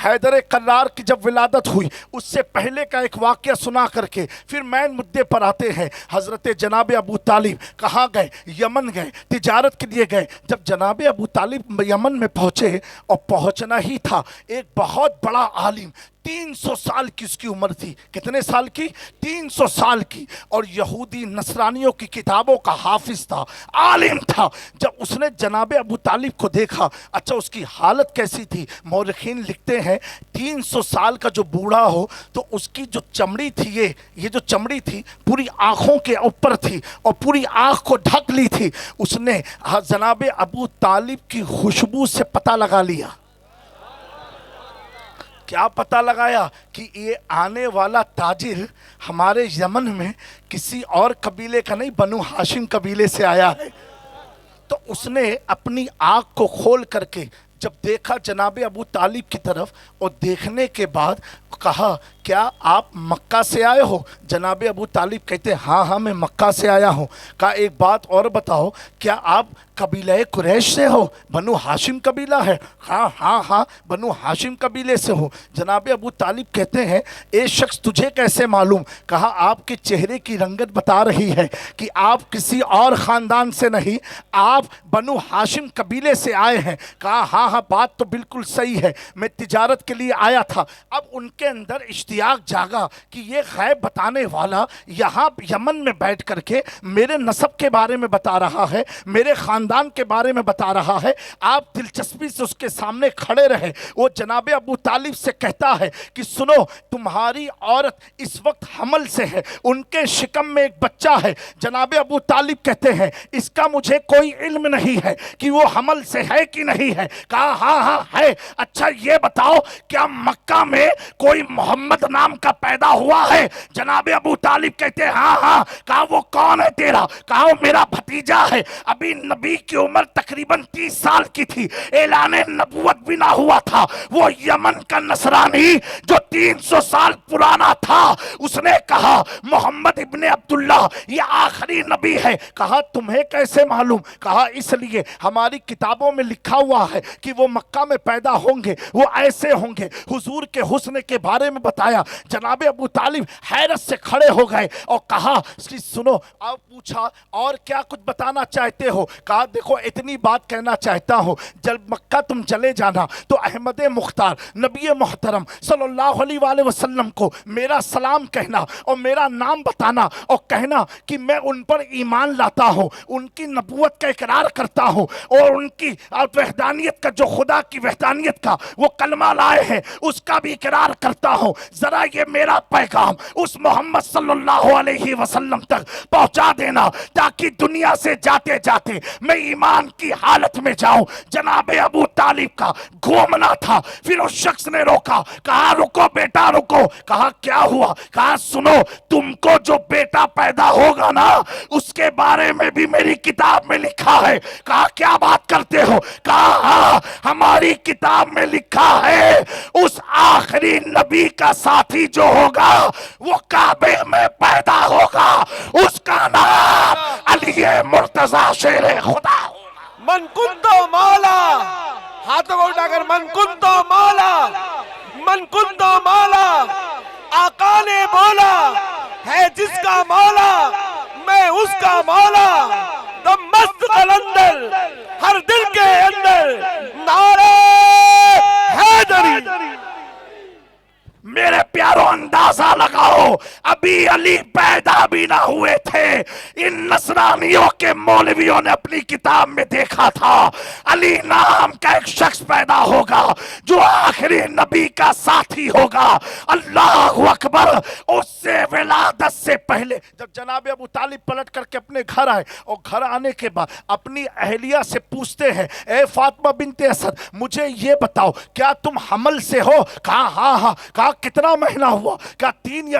حیدر کرار کی جب ولادت ہوئی اس سے پہلے کا ایک واقعہ سنا کر کے پھر مین مدعے پر آتے ہیں. حضرت جناب ابو طالب کہاں گئے؟ یمن گئے، تجارت کے لیے گئے. جب جناب ابو طالب یمن میں پہنچے اور پہنچنا ہی تھا، ایک بہت بڑا عالم 300 سال کی اس کی عمر تھی. کتنے سال کی؟ 300 سال کی. اور یہودی نصرانیوں کی کتابوں کا حافظ تھا، عالم تھا. جب اس نے جناب ابو طالب کو دیکھا، اچھا اس کی حالت کیسی تھی؟ مورخین لکھتے ہیں 300 سال کا جو بوڑھا ہو تو اس کی جو چمڑی تھی، یہ جو چمڑی تھی پوری آنکھوں کے اوپر تھی اور پوری آنکھ کو ڈھک لی تھی. اس نے جناب ابو طالب کی خوشبو سے پتہ لگا لیا. کیا پتہ لگایا؟ کہ یہ آنے والا تاجر ہمارے یمن میں کسی اور قبیلے کا نہیں، بنو ہاشم قبیلے سے آیا ہے. تو اس نے اپنی آنکھ کو کھول کر کے جب دیکھا جناب ابو طالب کی طرف، اور دیکھنے کے بعد کہا کیا آپ مکہ سے آئے ہو؟ جناب ابو طالب کہتے ہاں میں مکہ سے آیا ہوں. کہا ایک بات اور بتاؤ، کیا آپ قبیلہ قریش سے ہو؟ بنو ہاشم قبیلہ ہے. ہاں بنو ہاشم قبیلے سے ہو. جناب ابو طالب کہتے ہیں اے شخص تجھے کیسے معلوم؟ کہا آپ کے چہرے کی رنگت بتا رہی ہے کہ آپ کسی اور خاندان سے نہیں، آپ بنو ہاشم قبیلے سے آئے ہیں. کہا ہاں بات تو بالکل صحیح ہے، میں تجارت کے لیے آیا تھا. اب ان کے اندر اشتیاق جاگا کہ یہ غیب بتانے والا یہاں یمن میں بیٹھ کر کے میرے نسب کے بارے میں بتا رہا ہے، میرے خاندان کے بارے میں بتا رہا ہے. آپ دلچسپی سے اس کے سامنے کھڑے رہے. وہ جناب ابو طالب سے کہتا ہے کہ سنو، تمہاری عورت اس وقت حمل سے ہے، ان کے شکم میں ایک بچہ ہے. جناب ابو طالب کہتے ہیں اس کا مجھے کوئی علم نہیں ہے کہ وہ حمل سے ہے کہ نہیں ہے. کہا ہاں ہے. اچھا یہ بتاؤ کیا مکہ میں کوئی محمد نام کا پیدا ہوا ہے؟ جناب ابو طالب کہتے ہیں ہاں. کہا وہ کون ہے تیرا؟ کہا وہ میرا بھتیجا ہے. ابھی نبی کی عمر تقریباً 30 سال کی تھی، اعلان نبوت بھی نہ ہوا تھا. وہ یمن کا نصرانی جو 300 سال پرانا تھا، اس نے کہا محمد ابن عبداللہ یہ آخری نبی ہے. کہا تمہیں کیسے معلوم؟ کہا اس لیے ہماری کتابوں میں لکھا ہوا ہے کہ وہ مکہ میں پیدا ہوں گے، وہ ایسے ہوں گے. حضور کے حسن کے بارے میں بتایا. جناب ابو طالب حیرت سے کھڑے ہو گئے اور کہا سنو. آپ پوچھا اور کیا کچھ بتانا چاہتے ہو؟ کہا دیکھو اتنی بات کہنا چاہتا ہوں، جب مکہ تم چلے جانا تو احمد مختار نبی محترم صلی اللہ علیہ وآلہ وسلم کو میرا سلام کہنا اور میرا نام بتانا اور کہنا کہ میں ان پر ایمان لاتا ہوں، ان کی نبوت کا اقرار کرتا ہوں اور ان کی وحدانیت کا، جو خدا کی وحدانیت کا وہ کلمہ لائے ہیں، اس کا بھی اقرار کرتا ہوں. ذرا یہ میرا پیغام اس محمد صلی اللہ علیہ وسلم تک پہنچا دینا تاکہ دنیا سے جاتے جاتے میں ایمان کی حالت میں جاؤں. جناب ابو طالب کا گھومنا تھا. پھر اس شخص نے روکا. کہا رکو بیٹا رکو. کہا کیا ہوا؟ کہا سنو، تم کو جو بیٹا پیدا ہوگا نا اس کے بارے میں بھی میری کتاب میں لکھا ہے. کہا کیا بات کرتے ہو؟ کہا ہاں ہماری کتاب میں لکھا ہے اس آخری نبی کا ساتھی جو ہوگا وہ کعبے میں پیدا ہوگا، اس کا نام علی مرتضی شیر خدا ہوگا. من کنتو مولا، ہاتھوں کو اٹھا کر من کنتو مولا، من کنتو مولا. آقا نے بولا ہے جس کا مولا میں اس کا مولا. دم مست قلندر ہر دل کے اندر نعرہ حیدری. میرے پیارو اندازہ لگاؤ، ابھی علی پیدا بھی نہ ہوئے تھے. ان نصرانیوں کے مولویوں نے اپنی کتاب میں دیکھا تھا علی نام کا ایک شخص پیدا ہوگا جو آخری نبی کا ساتھی ہوگا. اللہ اکبر. اس سے ولادت سے پہلے جب جناب ابو طالب پلٹ کر کے اپنے گھر آئے اور گھر آنے کے بعد اپنی اہلیہ سے پوچھتے ہیں اے فاطمہ بنت اسد مجھے یہ بتاؤ کیا تم حمل سے ہو؟ کہا ہاں. کہا کتنا مہینہ ہوا؟ کہا 3 یا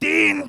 3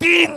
3